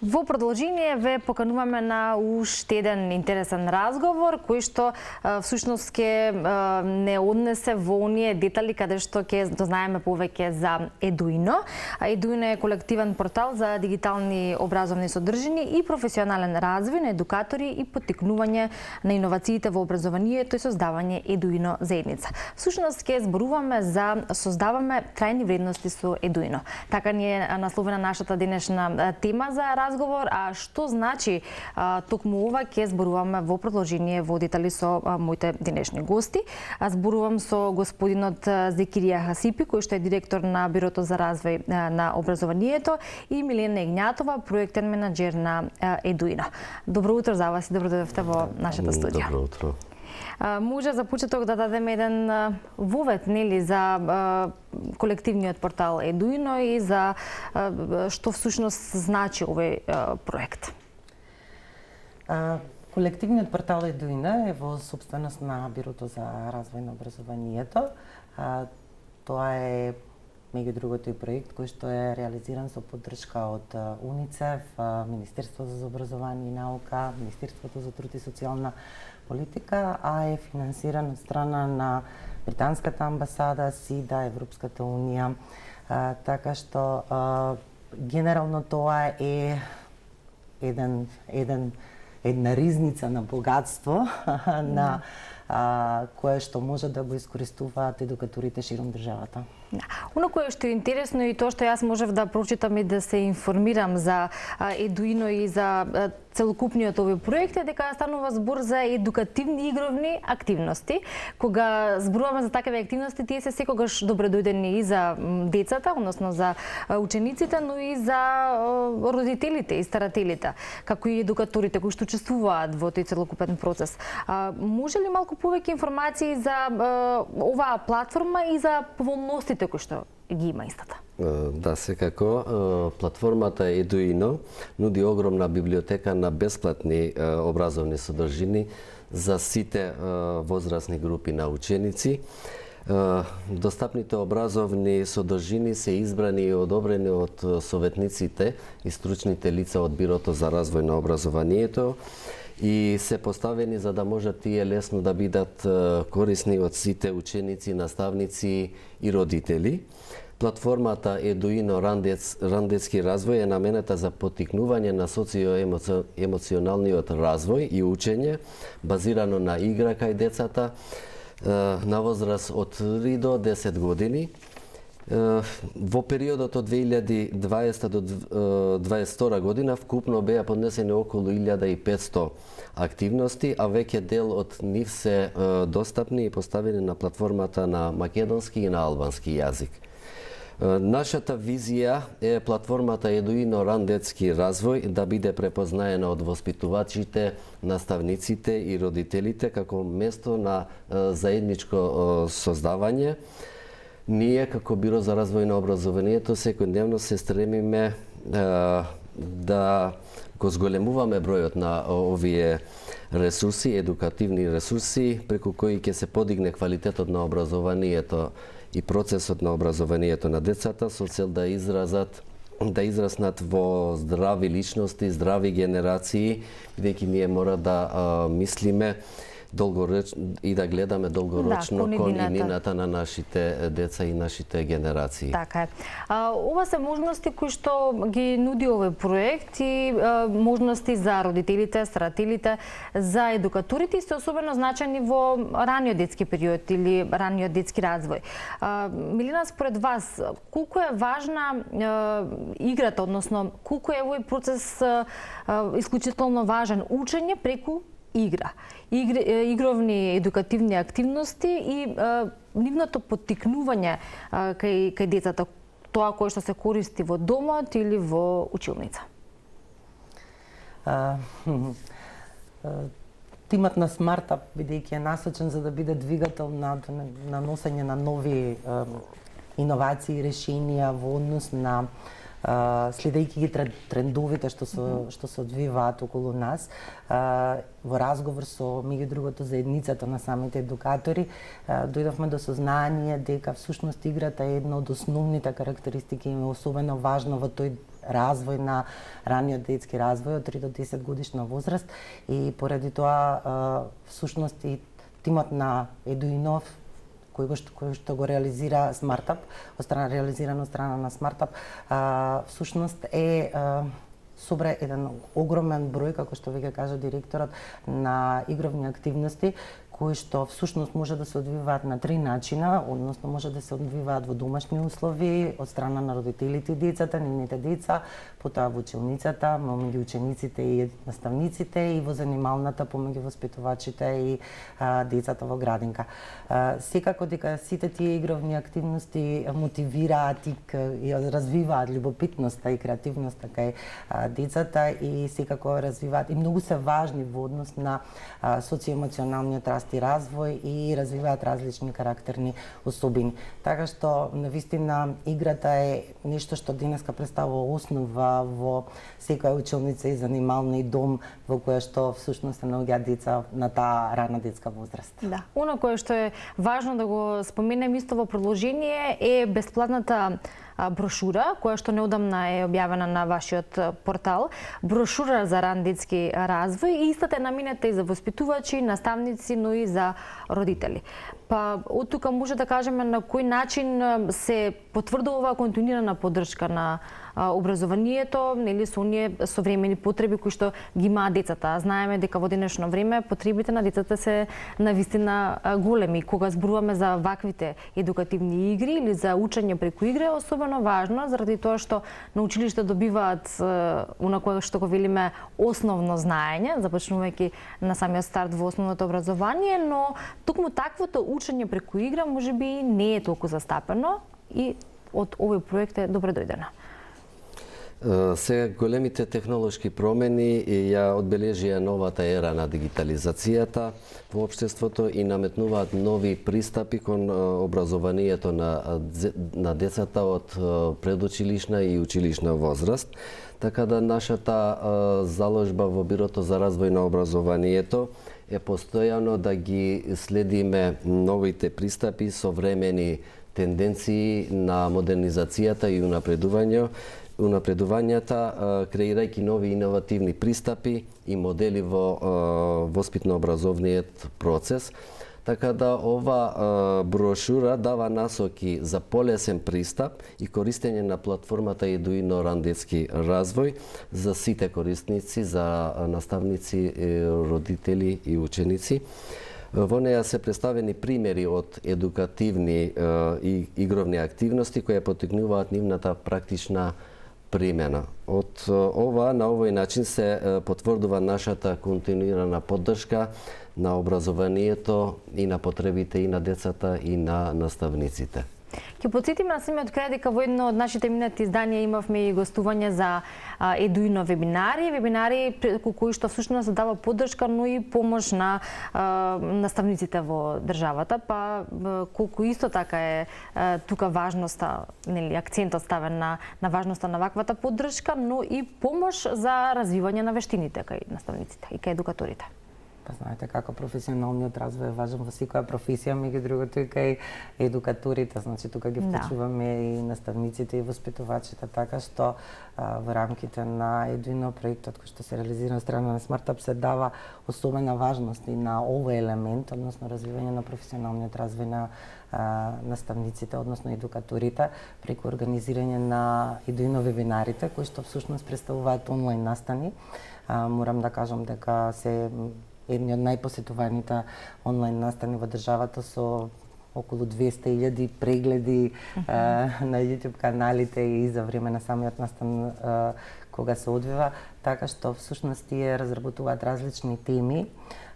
Во продолжение ве покануваме на уште еден интересен разговор кој што всушност ќе не однесе во оние детали каде што ќе дознаеме повеќе за Едуино. Едуино е колективен портал за дигитални образовни содржини и професионален развој на едукатори и поттикнување на иновациите во образованието и создавање Едуино заедница. Всушност ќе зборуваме за создаваме трајни вредности со Едуино. Така ни е насловена нашата денешна тема за разговор, а што значи токму ова ќе зборуваме во продолжение во детали со моите денешни гости. Зборувам со господинот Зекирија Хасипи, кој што е директор на Бирото за развој на образованието, и Милена Игњатова, проектен менаџер на Едуино. Добро утро за вас и добро дојдовте во нашата студија. Добро утро. Може за почеток да дадеме еден вовед, нели, за колективниот портал Едуино и за што всушност значи овој проект. Колективниот портал Едуино е во собственост на Бирото за развој на образованието. Тоа е меѓу другото и проект кој што е реализиран со поддршка од УНИЦЕФ, Министерството за образование и наука, Министерството за труд и социјална политика, а е финансиран од страна на Британската амбасада, СИДА, Европската унија. Така што генерално тоа е една ризница на богатство на кое што може да го искористуваат едукаторите широм државата. Оно кое што е интересно и тоа што јас можев да прочитам и да се информирам за Едуино и за целокупниот овој проект е дека станува збор за едукативни игровни активности. Кога зборуваме за такви активности, тие се секогаш добредојдени и за децата, односно за учениците, но и за родителите и старателите, како и едукаторите кои што учествуваат во тој целокупен процес. Може ли малку повеќе информации за оваа платформа и за поволностите кои што ги има истата? Да, секако. Платформата Едуино нуди огромна библиотека на бесплатни образовни содржини за сите возрастни групи на ученици. Достапните образовни содржини се избрани и одобрени од советниците и стручните лица од Бирото за развој на образованието и се поставени за да можат тие лесно да бидат корисни од сите ученици, наставници и родители. Платформата Едуино рандетски развој е наменета за поттикнување на социо-емоционалниот развој и учење, базирано на игра кај децата на возраст од 3 до 10 години. Во периодот од 2020 до 2022 година вкупно беа поднесени околу 1500 активности, а веќе дел од нив се достапни и поставени на платформата на македонски и на албански јазик. Нашата визија е платформата Едуино рандетски развој да биде препознаена од воспитувачите, наставниците и родителите како место на заедничко создавање. Ние како Биро за развој на образованието секојдневно се стремиме да го зголемуваме бројот на овие ресурси, едукативни ресурси, преку кои ќе се подигне квалитетот на образованието и процесот на образованието на децата со цел да израснат во здрави личности, здрави генерации, бидејќи ние мора да мислиме и да гледаме долгорочно кон иднината на нашите деца и нашите генерации. Така е. Ова се можности кои што ги нуди овој проект и можности за родителите, старателите, за едукаторите и се особено значајни во раниот детски период или раниот детски развој. Милена, според вас, колку е важна играта, односно колку е овој процес исклучително важен, учење преку игра, игровни едукативни активности и нивното поттикнување кај децата, тоа кое што се користи во домот или во училница? Тимот на Смартап, бидејќи е насочен за да биде двигател на носење на нови иновации и решенија во однос на следејќи ги трендовите што се одвиваат околу нас, во разговор со меѓу другото заедницата на самите едукатори, дојдовме до сознание дека всушност играта е една од основните карактеристики и особено важна во тој развој на раниот детски развој од 3 до 10 годишна возраст и поради тоа всушност и тимот на Едуинов кој што го реализира SmartUp, реализирано од страна на SmartUp, всушност е собра еден огромен број, како што веќе кажа директорот, на игровни активности кои што всушност може да се одвиваат на 3 начина, односно може да се одвиваат во домашни услови од страна на родителите и децата, нивните деца, потоа во училницата, меѓу учениците и наставниците и во занималната помеѓу воспитувачите и децата во градинка. Секако дека сите тие игровни активности мотивираат и развиваат љубопитноста и креативноста кај децата и секако развиваат и многу се важни во однос на социоемоционалниот раст и развој и развиваат различни карактерни особини. Така што навистина играта е нешто што денеска представува основа во секоја училница и занимална и дом во која што всушност се наоѓаат деца на таа рана детска возраст. Да, оно кое што е важно да го споменем исто во продолжение е бесплатната брошура, која што неодамна е објавена на вашиот портал, брошура за ран детски развој и истата е наменета и за воспитувачи, наставници, но и за родители. Па од тука може да кажеме на кој начин се потврдува континуирана поддршка на образованието, нели со оние современи потреби кои што ги имаат децата. Знаеме дека во денешно време потребите на децата се навистина големи. Кога зборуваме за ваквите едукативни игри или за учење преку игра е особено важно заради тоа што на училиште добиваат онакво што го велиме основно знаење, започнувајќи на самиот старт во основното образование, но токму таквото учење преку игра можеби не е толку застапено и од овој проект е добре дојдено. Сега големите технолошки промени ја одбележија новата ера на дигитализацијата во општеството и наметнуваат нови пристапи кон образованието на децата од предучилишна и училишна возраст. Така да нашата заложба во Бирото за развој на образованието е постојано да ги следиме новите пристапи, современи тенденции на модернизацијата и унапредувањата, креирајќи нови иновативни пристапи и модели во воспитно-образовниот процес. Така да ова брошура дава насоки за полесен пристап и користење на платформата Едуино ран детски развој за сите корисници, за наставници, родители и ученици. Во неја се представени примери од едукативни и игровни активности кои поттикнуваат нивната практична примена. Од на овој начин се потврдува нашата континуирана поддршка на образованието и на потребите и на децата и на наставниците. Ќе потсетиме на самиот крај дека во едно од нашите минати изданија имавме и гостување за Едуино вебинари преку кои што всушност се дава поддршка, но и помош на наставниците во државата, па колку исто така е тука важноста, нели акцентот ставен на важноста на ваквата поддршка, но и помош за развивање на вештините кај наставниците и кај едукаторите. Па знаете како професионалниот развој е важен во секоја професија, меѓу другото и кај едукаторите, значи тука ги вклучуваме и наставниците и воспитувачите, така што во рамките на Едуино проектот кој што се реализира од страна на SmartUp се дава особена важност и на овој елемент, односно развивање на професионалниот развој на наставниците, односно едукаторите, преку организирање на Едуино вебинарите, кои што всушност представуваат онлайн настани. Морам да кажам дека се едни од најпосетуваните онлайн настани во државата со околу 200.000 прегледи на YouTube каналите и за време на самиот настан кога се одвива, така што всушност тие разработуваат различни теми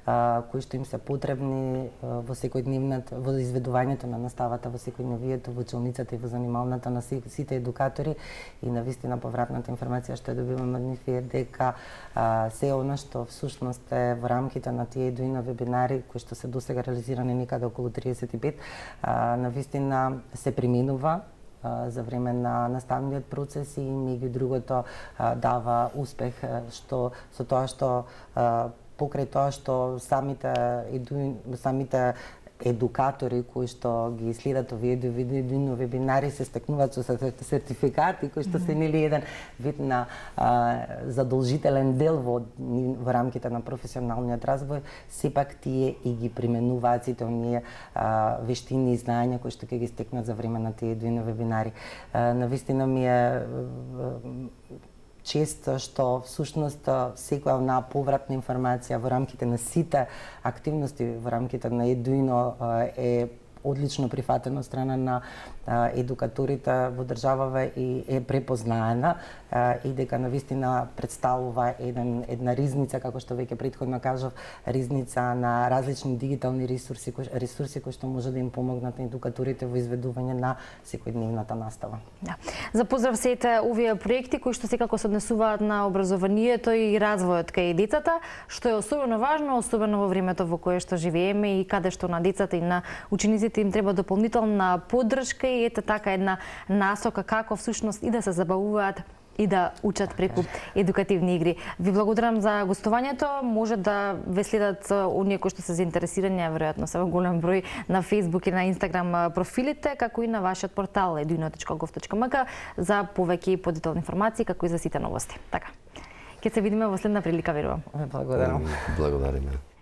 кои што им се потребни во секојдневната, во изведувањето на наставата, во секојдневието, во училницата и во занималната на сите едукатори и навистина повратната информација што ја добиваме од нив е дека се она што всушност е во рамките на тие Едуино вебинари кои што се досега реализирани некаде околу 35, навистина се применува за време на наставниот процес и меѓу другото дава успех што со тоа што покрај тоа што самите едукатори кои што ги следат овие Едуино вебинари се стекнуваат со сертификати кои што се нели еден вид на задолжителен дел во рамките на професионалниот развој, сепак тие и ги применуваат сите оние вештини и знаења кои што ќе ги стекнат за време на тие Едуино вебинари. Навистина ми е често што всушност секоја онаа повратна информација во рамките на сите активности во рамките на Едуино е одлично прифатено од страна на едукаторите во државава и е препознаена и дека навистина представува една ризница, како што веќе претходно кажав, ризница на различни дигитални ресурси кои што може да им помогнат на едукаторите во изведување на секојдневната настава. Да. За поздрав сите овие проекти кои што секако се однесуваат на образованието и развојот кај децата, што е особено важно, особено во времето во кое што живееме и каде што на децата и на учениците им треба дополнителна поддршка и ете така една насока како всушност и да се забавуваат и да учат преку едукативни игри. Ви благодарам за гостувањето. Може да ве следат оние кои што се заинтересирани, веројатно се во голем број на Facebook и на Instagram профилите, како и на вашиот портал eduino.gov.mk за повеќе и подетални информации, како и за сите новости. Така. Ќе се видиме во следна прилика, верувам. Благодарам. Благодариме.